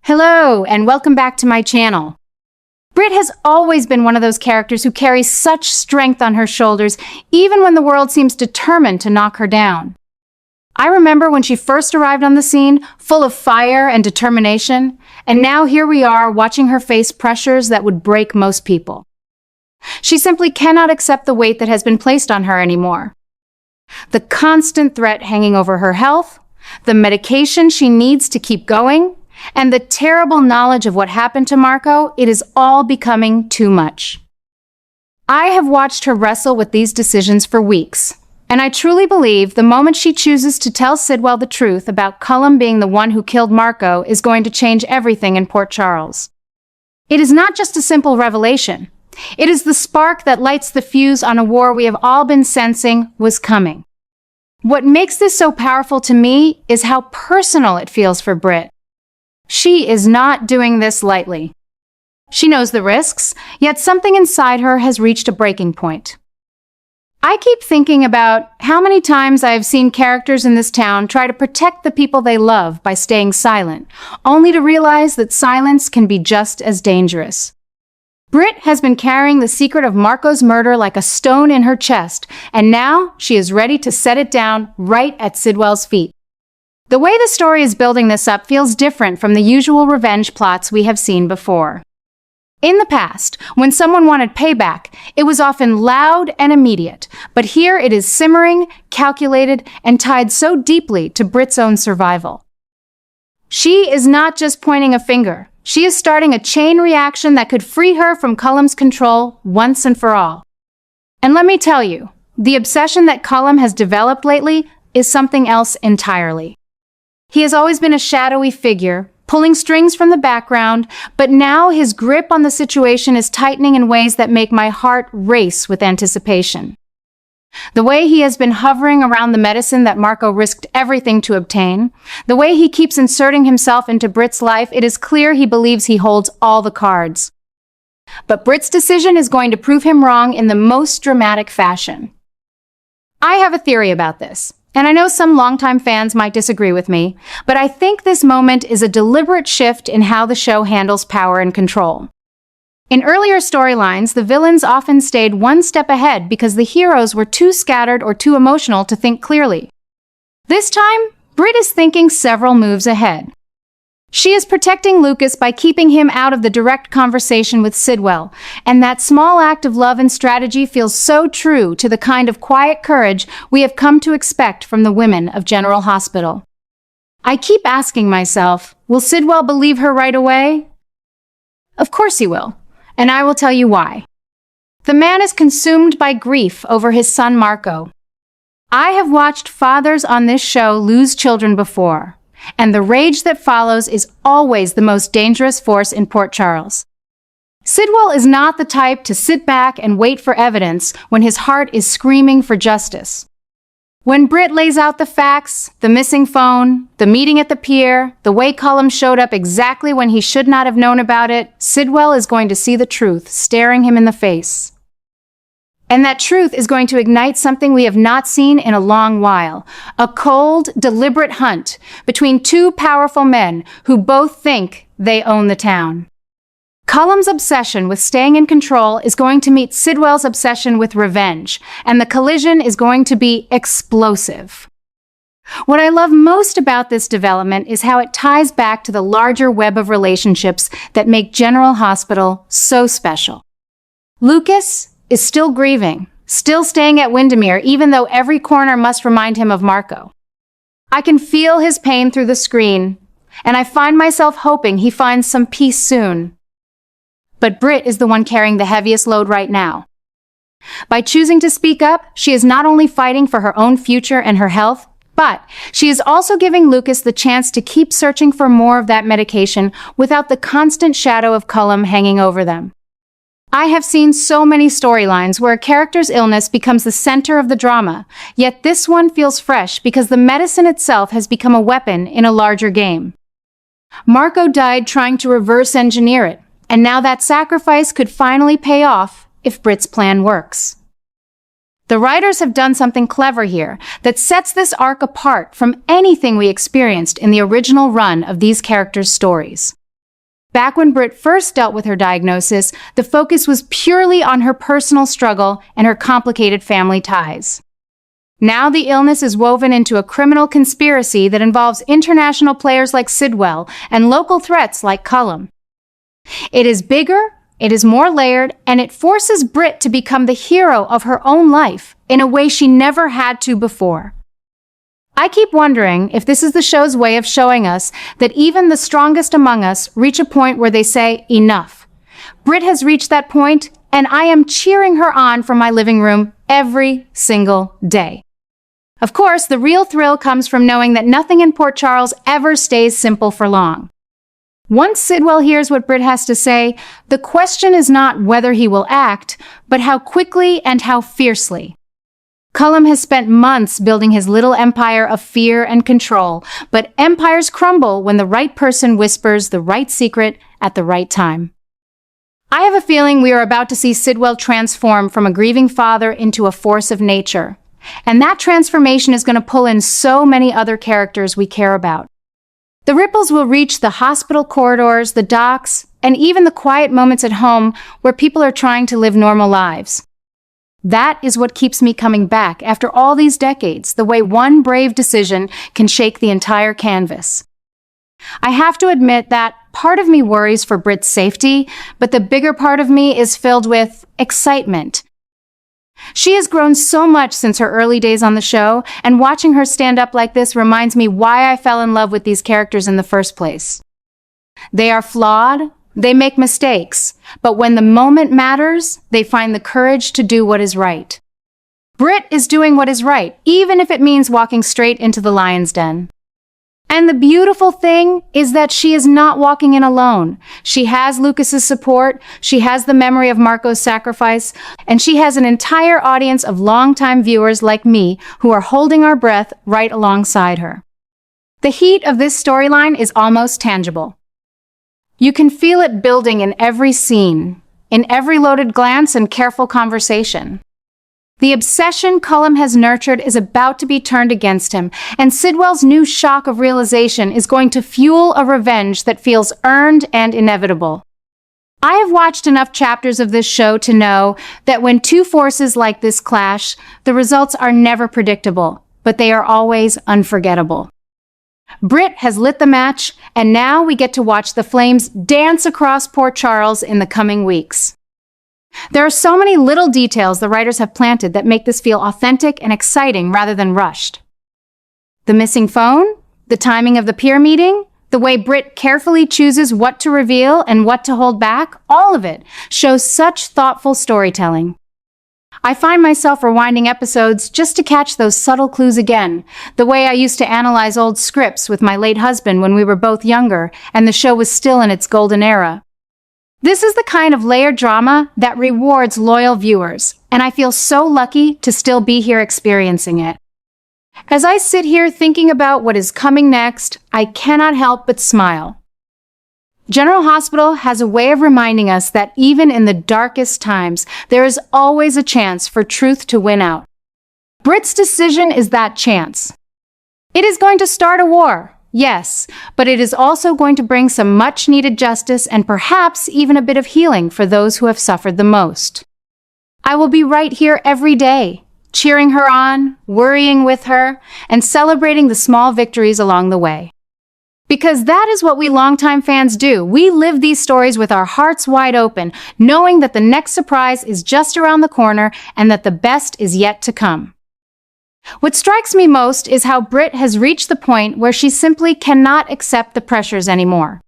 Hello, and welcome back to my channel. Britt has always been one of those characters who carries such strength on her shoulders, even when the world seems determined to knock her down. I remember when she first arrived on the scene, full of fire and determination, and now here we are watching her face pressures that would break most people. She simply cannot accept the weight that has been placed on her anymore. The constant threat hanging over her health, the medication she needs to keep going, and the terrible knowledge of what happened to Marco, it is all becoming too much. I have watched her wrestle with these decisions for weeks, and I truly believe the moment she chooses to tell Sidwell the truth about Cullum being the one who killed Marco is going to change everything in Port Charles. It is not just a simple revelation. It is the spark that lights the fuse on a war we have all been sensing was coming. What makes this so powerful to me is how personal it feels for Britt. She is not doing this lightly. She knows the risks, yet something inside her has reached a breaking point. I keep thinking about how many times I have seen characters in this town try to protect the people they love by staying silent, only to realize that silence can be just as dangerous. Britt has been carrying the secret of Marco's murder like a stone in her chest, and now she is ready to set it down right at Sidwell's feet. The way the story is building this up feels different from the usual revenge plots we have seen before. In the past, when someone wanted payback, it was often loud and immediate, but here it is simmering, calculated, and tied so deeply to Britt's own survival. She is not just pointing a finger. She is starting a chain reaction that could free her from Cullum's control once and for all. And let me tell you, the obsession that Cullum has developed lately is something else entirely. He has always been a shadowy figure, pulling strings from the background, but now his grip on the situation is tightening in ways that make my heart race with anticipation. The way he has been hovering around the medicine that Marco risked everything to obtain, the way he keeps inserting himself into Britt's life, it is clear he believes he holds all the cards. But Britt's decision is going to prove him wrong in the most dramatic fashion. I have a theory about this. And I know some longtime fans might disagree with me, but I think this moment is a deliberate shift in how the show handles power and control. In earlier storylines, the villains often stayed one step ahead because the heroes were too scattered or too emotional to think clearly. This time, Britt is thinking several moves ahead. She is protecting Lucas by keeping him out of the direct conversation with Sidwell, and that small act of love and strategy feels so true to the kind of quiet courage we have come to expect from the women of General Hospital. I keep asking myself, will Sidwell believe her right away? Of course he will, and I will tell you why. The man is consumed by grief over his son Marco. I have watched fathers on this show lose children before. And the rage that follows is always the most dangerous force in Port Charles. Sidwell is not the type to sit back and wait for evidence when his heart is screaming for justice. When Britt lays out the facts, the missing phone, the meeting at the pier, the way Cullum showed up exactly when he should not have known about it, Sidwell is going to see the truth staring him in the face. And that truth is going to ignite something we have not seen in a long while. A cold, deliberate hunt between two powerful men who both think they own the town. Cullum's obsession with staying in control is going to meet Sidwell's obsession with revenge, and the collision is going to be explosive. What I love most about this development is how it ties back to the larger web of relationships that make General Hospital so special. Lucas is still grieving, still staying at Windermere, even though every corner must remind him of Marco. I can feel his pain through the screen, and I find myself hoping he finds some peace soon. But Britt is the one carrying the heaviest load right now. By choosing to speak up, she is not only fighting for her own future and her health, but she is also giving Lucas the chance to keep searching for more of that medication without the constant shadow of Cullum hanging over them. I have seen so many storylines where a character's illness becomes the center of the drama, yet this one feels fresh because the medicine itself has become a weapon in a larger game. Marco died trying to reverse engineer it, and now that sacrifice could finally pay off if Britt's plan works. The writers have done something clever here that sets this arc apart from anything we experienced in the original run of these characters' stories. Back when Britt first dealt with her diagnosis, the focus was purely on her personal struggle and her complicated family ties. Now the illness is woven into a criminal conspiracy that involves international players like Sidwell and local threats like Cullum. It is bigger, it is more layered, and it forces Britt to become the hero of her own life in a way she never had to before. I keep wondering if this is the show's way of showing us that even the strongest among us reach a point where they say, enough. Britt has reached that point, and I am cheering her on from my living room every single day. Of course, the real thrill comes from knowing that nothing in Port Charles ever stays simple for long. Once Sidwell hears what Britt has to say, the question is not whether he will act, but how quickly and how fiercely. Cullum has spent months building his little empire of fear and control, but empires crumble when the right person whispers the right secret at the right time. I have a feeling we are about to see Sidwell transform from a grieving father into a force of nature. And that transformation is going to pull in so many other characters we care about. The ripples will reach the hospital corridors, the docks, and even the quiet moments at home where people are trying to live normal lives. That is what keeps me coming back after all these decades, the way one brave decision can shake the entire canvas. I have to admit that part of me worries for Britt's safety, but the bigger part of me is filled with excitement. She has grown so much since her early days on the show, and watching her stand up like this reminds me why I fell in love with these characters in the first place. They are flawed, they make mistakes, but when the moment matters, they find the courage to do what is right. Britt is doing what is right, even if it means walking straight into the lion's den. And the beautiful thing is that she is not walking in alone. She has Lucas's support, she has the memory of Marco's sacrifice, and she has an entire audience of longtime viewers like me who are holding our breath right alongside her. The heat of this storyline is almost tangible. You can feel it building in every scene, in every loaded glance and careful conversation. The obsession Cullum has nurtured is about to be turned against him, and Sidwell's new shock of realization is going to fuel a revenge that feels earned and inevitable. I have watched enough chapters of this show to know that when two forces like this clash, the results are never predictable, but they are always unforgettable. Britt has lit the match, and now we get to watch the flames dance across Port Charles in the coming weeks. There are so many little details the writers have planted that make this feel authentic and exciting rather than rushed. The missing phone, the timing of the peer meeting, the way Britt carefully chooses what to reveal and what to hold back, all of it shows such thoughtful storytelling. I find myself rewinding episodes just to catch those subtle clues again, the way I used to analyze old scripts with my late husband when we were both younger and the show was still in its golden era. This is the kind of layered drama that rewards loyal viewers, and I feel so lucky to still be here experiencing it. As I sit here thinking about what is coming next, I cannot help but smile. General Hospital has a way of reminding us that even in the darkest times, there is always a chance for truth to win out. Britt's decision is that chance. It is going to start a war. Yes, but it is also going to bring some much-needed justice and perhaps even a bit of healing for those who have suffered the most. I will be right here every day, cheering her on, worrying with her, and celebrating the small victories along the way. Because that is what we longtime fans do. We live these stories with our hearts wide open, knowing that the next surprise is just around the corner and that the best is yet to come. What strikes me most is how Britt has reached the point where she simply cannot accept the pressures anymore.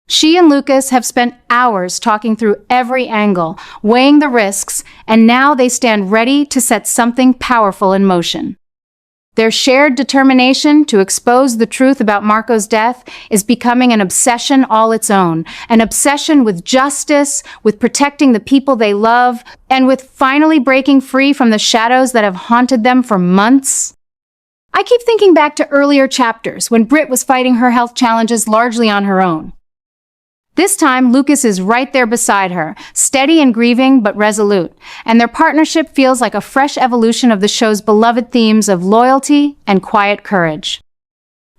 She and Lucas have spent hours talking through every angle, weighing the risks, and now they stand ready to set something powerful in motion. Their shared determination to expose the truth about Marco's death is becoming an obsession all its own, an obsession with justice, with protecting the people they love, and with finally breaking free from the shadows that have haunted them for months. I keep thinking back to earlier chapters when Britt was fighting her health challenges largely on her own. This time, Lucas is right there beside her, steady and grieving but resolute, and their partnership feels like a fresh evolution of the show's beloved themes of loyalty and quiet courage.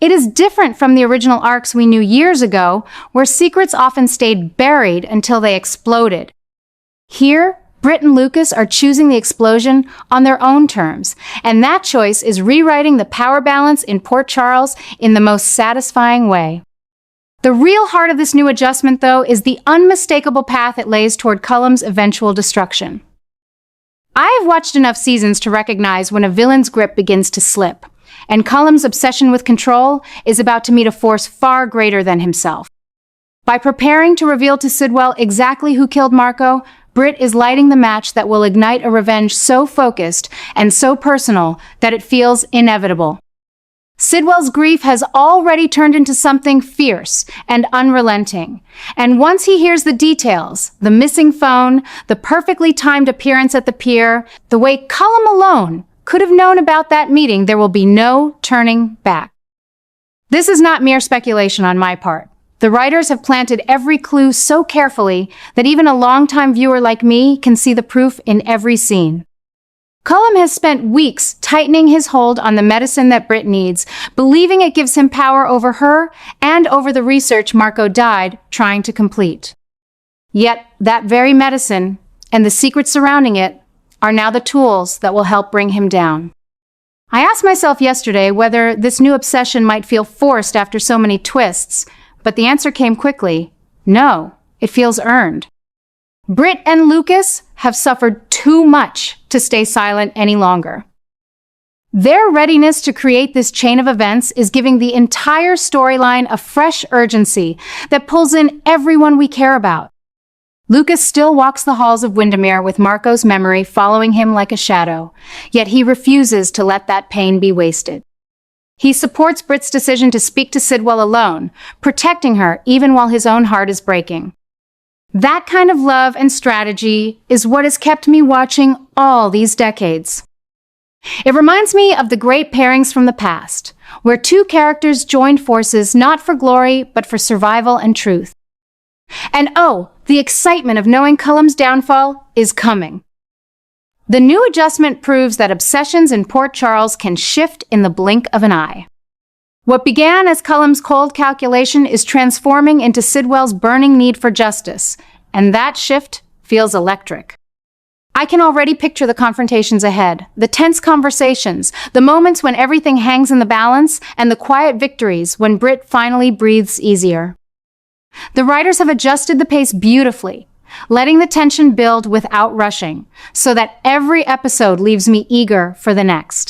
It is different from the original arcs we knew years ago, where secrets often stayed buried until they exploded. Here, Britt and Lucas are choosing the explosion on their own terms, and that choice is rewriting the power balance in Port Charles in the most satisfying way. The real heart of this new adjustment, though, is the unmistakable path it lays toward Cullum's eventual destruction. I have watched enough seasons to recognize when a villain's grip begins to slip, and Cullum's obsession with control is about to meet a force far greater than himself. By preparing to reveal to Sidwell exactly who killed Marco, Britt is lighting the match that will ignite a revenge so focused and so personal that it feels inevitable. Sidwell's grief has already turned into something fierce and unrelenting, and once he hears the details, the missing phone, the perfectly timed appearance at the pier, the way Cullum alone could have known about that meeting, there will be no turning back. This is not mere speculation on my part. The writers have planted every clue so carefully that even a longtime viewer like me can see the proof in every scene. Cullum has spent weeks tightening his hold on the medicine that Britt needs, believing it gives him power over her and over the research Marco died trying to complete. Yet that very medicine and the secrets surrounding it are now the tools that will help bring him down. I asked myself yesterday whether this new obsession might feel forced after so many twists, but the answer came quickly. No, it feels earned. Britt and Lucas have suffered too much to stay silent any longer. Their readiness to create this chain of events is giving the entire storyline a fresh urgency that pulls in everyone we care about. Lucas still walks the halls of Windermere with Marco's memory following him like a shadow, yet he refuses to let that pain be wasted. He supports Britt's decision to speak to Sidwell alone, protecting her even while his own heart is breaking. That kind of love and strategy is what has kept me watching all these decades. It reminds me of the great pairings from the past, where two characters joined forces not for glory, but for survival and truth. And oh, the excitement of knowing Cullum's downfall is coming. The new adjustment proves that obsessions in Port Charles can shift in the blink of an eye. What began as Cullum's cold calculation is transforming into Sidwell's burning need for justice, and that shift feels electric. I can already picture the confrontations ahead, the tense conversations, the moments when everything hangs in the balance, and the quiet victories when Britt finally breathes easier. The writers have adjusted the pace beautifully, letting the tension build without rushing, so that every episode leaves me eager for the next.